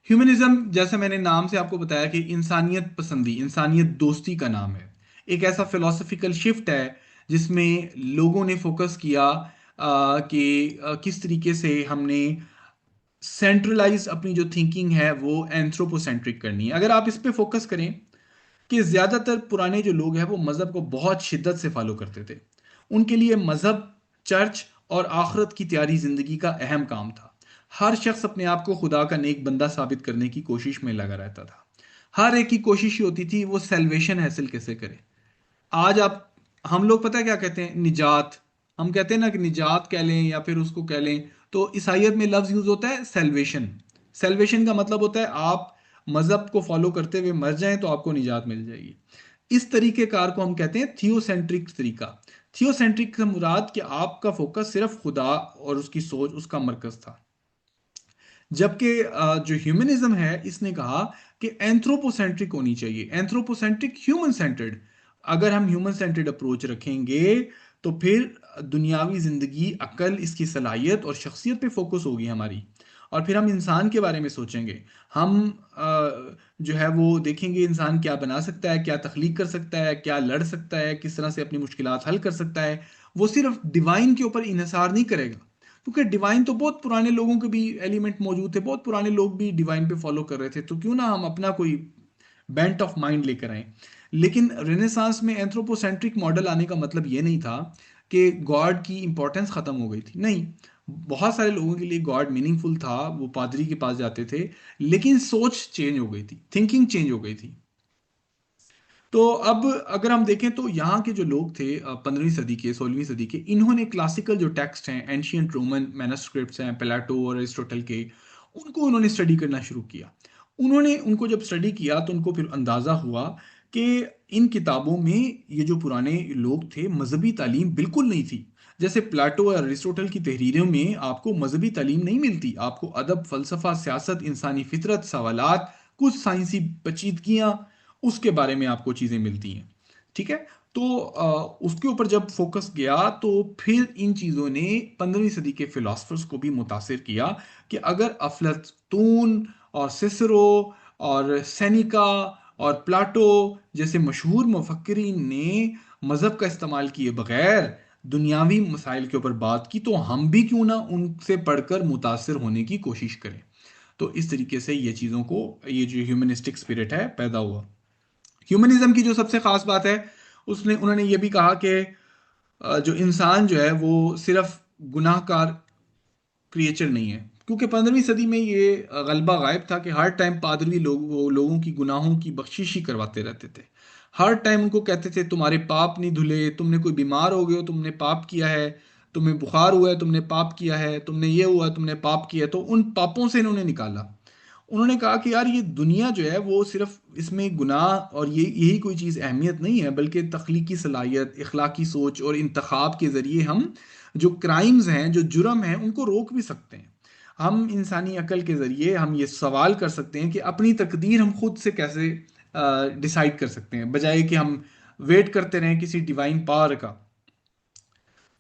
ह्यूमनिज्म, जैसे मैंने नाम से आपको बताया कि इंसानियत पसंदी, इंसानियत दोस्ती का नाम है। एक ऐसा फिलोसफिकल शिफ्ट है जिसमें लोगों ने फोकस किया कि किस तरीके से हमने सेंट्रलाइज अपनी जो थिंकिंग है वो एंथ्रोपोसेंट्रिक करनी है। अगर आप इस पे फोकस करें कि ज्यादातर पुराने जो लोग हैं वो मजहब को बहुत शिद्दत से फॉलो करते थे। उनके लिए मजहब, चर्च और आखिरत की तैयारी जिंदगी का अहम काम था। हर शख्स अपने आप को खुदा का नेक बंदा साबित करने की कोशिश में लगा रहता था। हर एक की कोशिश ये होती थी वो सेल्वेशन हासिल कैसे करे। आज आप, हम लोग पता है क्या कहते हैं, निजात। हम कहते हैं ना कि निजात कह लें या फिर उसको कह लें, तो ईसाइयत में लफ्ज यूज होता है सेल्वेशन। सेल्वेशन का मतलब होता है आप मजहब को फॉलो करते हुए मर जाएं तो आपको निजात मिल जाएगी। इस तरीके कार को हम कहते हैं थियोसेंट्रिक तरीका। थियोसेंट्रिक से मुराद कि आपका फोकस सिर्फ खुदा और उसकी सोच, उसका मरकज था। जबकि जो ह्यूमनिज्म है इसने कहा कि एंथ्रोपोसेंट्रिक होनी चाहिए, एंथ्रोपोसेंट्रिक ह्यूमन सेंटर्ड। अगर हम ह्यूमन सेंटर्ड अप्रोच रखेंगे तो फिर दुनियावी जिंदगी, अकल, इसकी सलाहियत और शख्सियत पे फोकस होगी हमारी। और फिर हम इंसान के बारे में सोचेंगे। हम जो है वो देखेंगे इंसान क्या बना सकता है, क्या तख्लीक कर सकता है, क्या लड़ सकता है, किस तरह से अपनी मुश्किलात हल कर सकता है। वो सिर्फ डिवाइन के ऊपर इन्हिसार नहीं करेगा, क्योंकि डिवाइन तो बहुत पुराने लोगों के भी एलिमेंट मौजूद थे, बहुत पुराने लोग भी डिवाइन पे फॉलो कर रहे थे, तो क्यों ना हम अपना कोई बेंट ऑफ माइंड लेकर आए। लेकिन रेनेसांस में एंथ्रोपोसेंट्रिक मॉडल आने का मतलब ये नहीं था कि गॉड की इंपॉर्टेंस खत्म हो गई थी, नहीं। बहुत सारे लोगों के लिए गॉड मीनिंगफुल था, वो पादरी के पास जाते थे, लेकिन सोच चेंज हो गई थी, थिंकिंग चेंज हो गई थी। तो अब अगर हम देखें तो यहाँ के जो लोग थे 15वीं सदी के, 16वीं सदी के, इन्होंने क्लासिकल जो टेक्स्ट हैं, एंशियंट रोमन मैनस्क्रिप्ट्स हैं, प्लेटो और एरिस्टोटल के, उनको उन्होंने स्टडी करना शुरू किया। उन्होंने उनको जब स्टडी किया तो उनको फिर अंदाज़ा हुआ कि इन किताबों में ये जो पुराने लोग थे मजहबी तालीम बिल्कुल नहीं थी। जैसे प्लेटो और एरिस्टोटल की तहरीरों में आपको मजहबी तालीम नहीं मिलती, आपको अदब, फलसफा, सियासत, इंसानी फितरत, सवालात, कुछ साइंसी पेचीदगियाँ, उसके बारे में आपको चीज़ें मिलती हैं। ठीक है, तो उसके ऊपर जब फोकस गया तो फिर इन चीज़ों ने 15वीं सदी के फिलोसफर्स को भी मुतासिर किया कि अगर अफलातून और सिसरो और सेनिका और प्लाटो जैसे मशहूर मुफक्किरीन ने मज़हब का इस्तेमाल किए बगैर दुनियावी मसाइल के ऊपर बात की, तो हम भी क्यों ना उनसे पढ़कर मुतासिर होने की कोशिश करें। तो इस तरीके से ये चीज़ों को, ये जो ह्यूमनिस्टिक स्पिरिट है पैदा हुआ। ह्यूमनिज्म की जो सबसे खास बात है, उसने उन्होंने ये भी कहा कि जो इंसान जो है वो सिर्फ गुनाहकार क्रिएचर नहीं है। क्योंकि 15वीं सदी में ये गलबा गायब था कि हर टाइम पादरी लोगों की गुनाहों की बख्शिश ही करवाते रहते थे। हर टाइम उनको कहते थे तुम्हारे पाप नहीं धुले, तुमने कोई बीमार हो गए हो तुमने पाप किया है, तुम्हें बुखार हुआ है तुमने पाप किया है, तुमने ये हुआ तुमने पाप किया है। तो उन पापों से इन्होंने निकाला। उन्होंने कहा कि यार ये दुनिया जो है वो सिर्फ इसमें गुनाह और ये यही कोई चीज़ अहमियत नहीं है, बल्कि तख्लीकी सलाहियत, इखलाकी सोच और इंतखाब के ज़रिए हम जो क्राइम्स हैं, जो जुर्म हैं, उनको रोक भी सकते हैं। हम इंसानी अकल के ज़रिए हम ये सवाल कर सकते हैं कि अपनी तकदीर हम खुद से कैसे डिसाइड कर सकते हैं, बजाय कि हम वेट करते रहें किसी डिवाइन पावर का।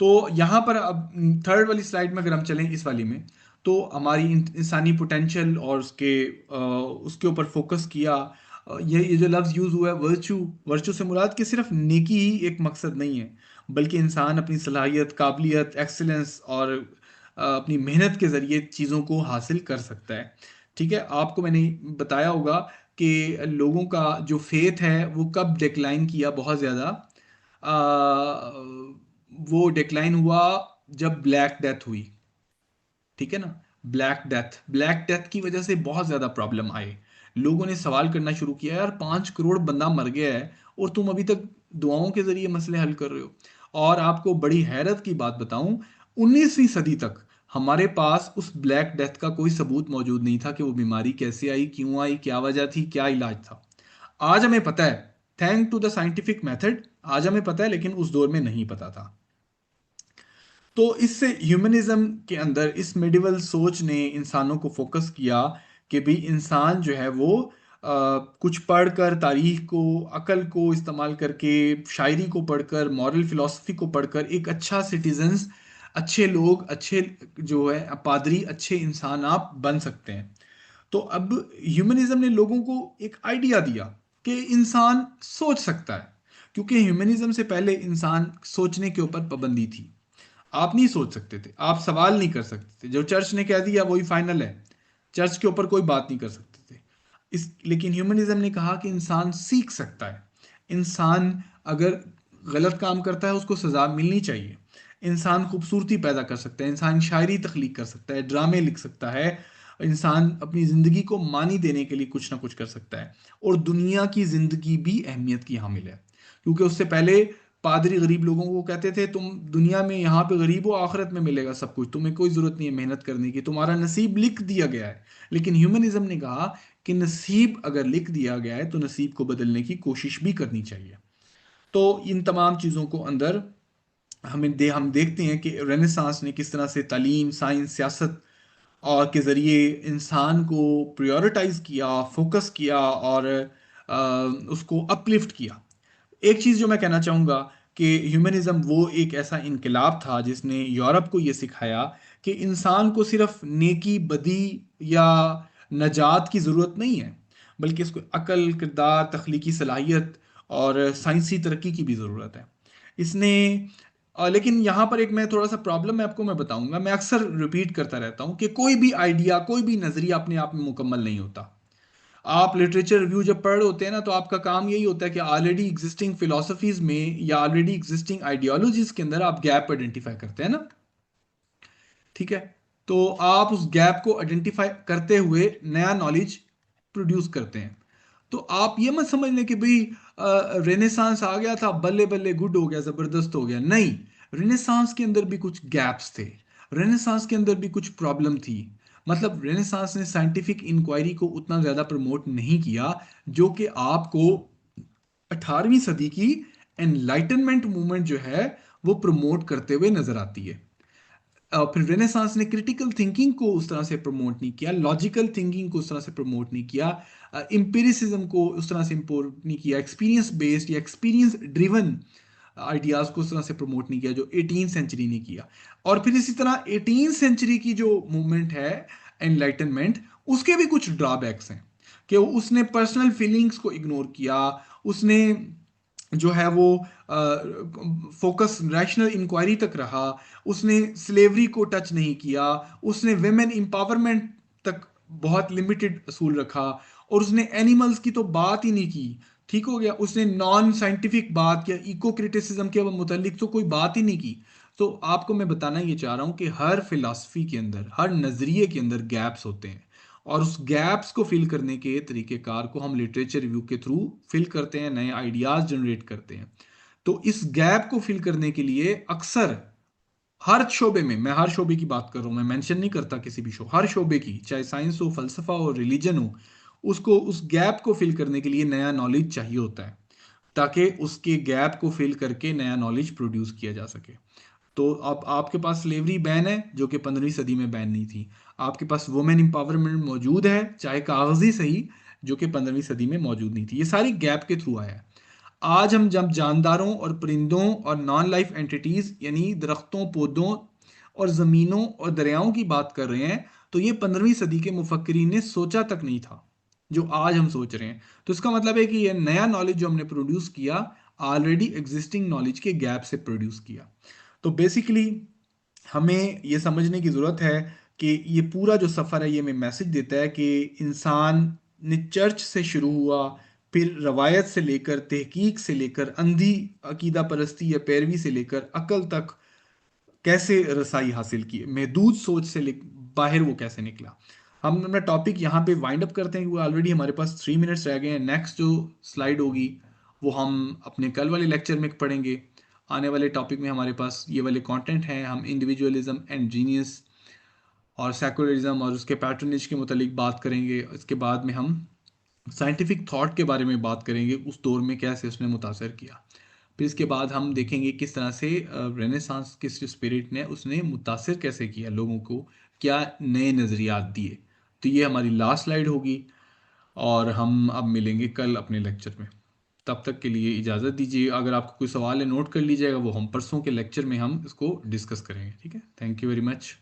तो यहाँ पर अब थर्ड वाली स्लाइड में अगर हम चलें, इस वाली में, तो हमारी इंसानी पोटेंशियल और उसके ऊपर फोकस किया। ये जो लफ्ज़ यूज़ हुआ है वर्चू, वर्चू से मुराद कि सिर्फ नेकी ही एक मकसद नहीं है, बल्कि इंसान अपनी सलाहियत, काबिलियत, एक्सीलेंस और अपनी मेहनत के ज़रिए चीज़ों को हासिल कर सकता है। ठीक है, आपको मैंने बताया होगा कि लोगों का जो फेथ है वो कब डिक्लाइन किया बहुत ज़्यादा। वो डिक्लाइन हुआ जब ब्लैक डेथ हुई। ठीक है ना, ब्लैक डेथ की वजह से बहुत ज्यादा प्रॉब्लम आए। लोगों ने सवाल करना शुरू किया, यार 5 करोड़ बंदा मर गया है और तुम अभी तक दुआओं के जरिए मसले हल कर रहे हो। और आपको बड़ी हैरत की बात बताऊं, 19वीं सदी तक हमारे पास उस ब्लैक डेथ का कोई सबूत मौजूद नहीं था कि वो बीमारी कैसे आई, क्यों आई, क्या वजह थी, क्या इलाज था। आज हमें पता है, thank to the scientific method आज हमें पता है, लेकिन उस दौर में नहीं पता था। तो इससे ह्यूमनिज्म के अंदर इस मेडिवल सोच ने इंसानों को फोकस किया कि भी इंसान जो है वो कुछ पढ़कर, तारीख को, अकल को इस्तेमाल करके, शायरी को पढ़कर, मॉरल फिलॉसफी को पढ़कर एक अच्छा सिटीजन्स, अच्छे लोग, अच्छे जो है पादरी, अच्छे इंसान आप बन सकते हैं। तो अब ह्यूमनिज्म ने लोगों को एक आइडिया दिया कि इंसान सोच सकता है, क्योंकि ह्यूमनिज्म से पहले इंसान सोचने के ऊपर पाबंदी थी। आप नहीं सोच सकते थे, आप सवाल नहीं कर सकते थे, जो चर्च ने कह दिया वही फाइनल है, चर्च के ऊपर कोई बात नहीं कर सकते थे। लेकिन ह्यूमनिज्म ने कहा कि इंसान सीख सकता है, इंसान अगर गलत काम करता है उसको सजा मिलनी चाहिए, इंसान खूबसूरती पैदा कर सकता है, इंसान शायरी तख्लीक कर सकता है, ड्रामे लिख सकता है, इंसान अपनी ज़िंदगी को मानी देने के लिए कुछ ना कुछ कर सकता है। और दुनिया की ज़िंदगी भी अहमियत की हामिल है, क्योंकि उससे पहले पादरी गरीब लोगों को कहते थे, तुम दुनिया में यहाँ पे गरीब हो, आखिरत में मिलेगा सब कुछ, तुम्हें कोई ज़रूरत नहीं है मेहनत करने की, तुम्हारा नसीब लिख दिया गया है। लेकिन ह्यूमनिज्म ने कहा कि नसीब अगर लिख दिया गया है तो नसीब को बदलने की कोशिश भी करनी चाहिए। तो इन तमाम चीज़ों को अंदर हम देखते हैं कि रेनेसांस ने किस तरह से तालीम, साइंस, सियासत और के ज़रिए इंसान को प्रायोरिटाइज किया, फोकस किया और उसको अपलिफ्ट किया। एक चीज़ जो मैं कहना चाहूँगा कि ह्यूमनिज्म वो एक ऐसा इनकलाब था जिसने यूरोप को ये सिखाया कि इंसान को सिर्फ नेकी, बदी या नजात की ज़रूरत नहीं है, बल्कि इसको अकल, किरदार, तख्लीकी सलाहियत और साइंसी तरक्की की भी ज़रूरत है। इसने लेकिन यहाँ पर एक मैं थोड़ा सा प्रॉब्लम है आपको मैं बताऊंगा, मैं अक्सर रिपीट करता रहता हूँ कि कोई भी आइडिया, कोई भी नज़रिया अपने आप में मुकम्मल नहीं होता। आप लिटरेचर रिव्यू जब पढ़ रहे होते हैं ना, तो आपका काम यही होता है कि ऑलरेडी एग्जिस्टिंग फिलोसफीज में या ऑलरेडी एग्जिस्टिंग आइडियोलॉजीज के अंदर आप गैप आइडेंटिफाई करते हैं ना। ठीक है, तो आप उस गैप को आइडेंटिफाई करते हुए नया नॉलेज प्रोड्यूस करते हैं। तो आप ये मत समझ लें कि भाई रेनेसांस आ गया था, बल्ले बल्ले गुड हो गया, जबरदस्त हो गया, नहीं। रेनेसांस के अंदर भी कुछ गैप्स थे, रेनेसांस के अंदर भी कुछ प्रॉब्लम थी। मतलब रेनेसांस ने साइंटिफिक इंक्वायरी को उतना ज्यादा प्रमोट नहीं किया जो कि आपको 18वीं सदी की एनलाइटनमेंट मूवमेंट जो है वो प्रमोट करते हुए नजर आती है। फिर रेनेसांस ने क्रिटिकल थिंकिंग को उस तरह से प्रमोट नहीं किया, लॉजिकल थिंकिंग को उस तरह से प्रमोट नहीं किया, एम्पिरिसिज्म को उस तरह से इम्पोर्ट नहीं किया, एक्सपीरियंस बेस्ड या एक्सपीरियंस ड्रिवन आइडियाज को उस तरह से प्रमोट नहीं किया जो 18th सेंचुरी ने किया। और फिर इसी तरह 18th सेंचुरी की जो मूवमेंट है एनलाइटनमेंट, उसके भी कुछ ड्रॉबैक्स हैं कि उसने पर्सनल फीलिंग्स को इग्नोर किया, उसने जो है वो फोकस रैशनल इंक्वायरी तक रहा, उसने स्लेवरी को टच नहीं किया, उसने वेमेन एम्पावरमेंट तक बहुत लिमिटेड असूल रखा, और उसने एनिमल्स की तो बात ही नहीं की। ठीक हो गया, उसने नॉन साइंटिफिक बात या इको क्रिटिसिज्म के मुतालिक तो कोई बात ही नहीं की। तो आपको मैं बताना ये चाह रहा हूं कि हर फिलॉसफी के अंदर, हर नजरिए के अंदर गैप्स होते हैं, और उस गैप्स को फिल करने के तरीकेकार को हम लिटरेचर रिव्यू के थ्रू फिल करते हैं, नए आइडियाज जनरेट करते हैं। तो इस गैप को फिल करने के लिए अक्सर हर शोबे में, मैं हर शोबे की बात कर रहा हूँ, मैं मेंशन नहीं करता किसी भी हर शोबे की, चाहे साइंस हो, फलसफा हो, रिलीजन हो, उसको उस गैप को फिल करने के लिए नया नॉलेज चाहिए होता है, ताकि उसके गैप को फिल करके नया नॉलेज प्रोड्यूस किया जा सके। तो अब आपके पास स्लेवरी बैन है जो कि 15वीं सदी में बैन नहीं थी। आपके पास वुमेन एम्पावरमेंट मौजूद है, चाहे कागजी सही, जो कि 15वीं सदी में मौजूद नहीं थी। ये सारी गैप के थ्रू आया है। आज हम जब जानदारों और परिंदों और नॉन लाइफ एंटिटीज यानी दरख्तों, पौधों और ज़मीनों और दरियाओं की बात कर रहे हैं, तो ये 15वीं सदी के मुफक्किरीन ने सोचा तक नहीं था जो आज हम सोच रहे हैं। तो इसका मतलब है कि ये नया नॉलेज जो हमने प्रोड्यूस किया, ऑलरेडी एग्जिस्टिंग नॉलेज के गैप से प्रोड्यूस किया। तो बेसिकली हमें ये समझने की ज़रूरत है कि ये पूरा जो सफ़र है ये हमें मैसेज देता है कि इंसान ने चर्च से शुरू हुआ, फिर रवायत से लेकर, तहकीक से लेकर, अंधी अकीदा परस्ती या पैरवी से लेकर अकल तक कैसे रसाई हासिल की, महदूद सोच से बाहर वो कैसे निकला। हम अपना टॉपिक यहाँ पे वाइंड अप करते हैं, क्योंकि ऑलरेडी हमारे पास 3 मिनट्स रह गए हैं। नेक्स्ट जो स्लाइड होगी वो हम अपने कल वाले लेक्चर में पढ़ेंगे। आने वाले टॉपिक में हमारे पास ये वाले कंटेंट हैं। हम इंडिविजुअलिज्म एंड जीनियस और सेकुलरिज्म और उसके पैटर्नेज के मुतालिक बात करेंगे। इसके बाद में हम साइंटिफिक थॉट के बारे में बात करेंगे, उस दौर में कैसे उसने मुतासर किया। फिर इसके बाद हम देखेंगे किस तरह से रेनेसांस के स्पिरिट ने उसने मुतासर कैसे किया लोगों को, क्या नए नज़रियात दिए। तो ये हमारी लास्ट स्लाइड होगी और हम अब मिलेंगे कल अपने लेक्चर में। तब तक के लिए इजाज़त दीजिए। अगर आपको कोई सवाल है नोट कर लीजिएगा, वो हम परसों के लेक्चर में हम इसको डिस्कस करेंगे। ठीक है, थैंक यू वेरी मच।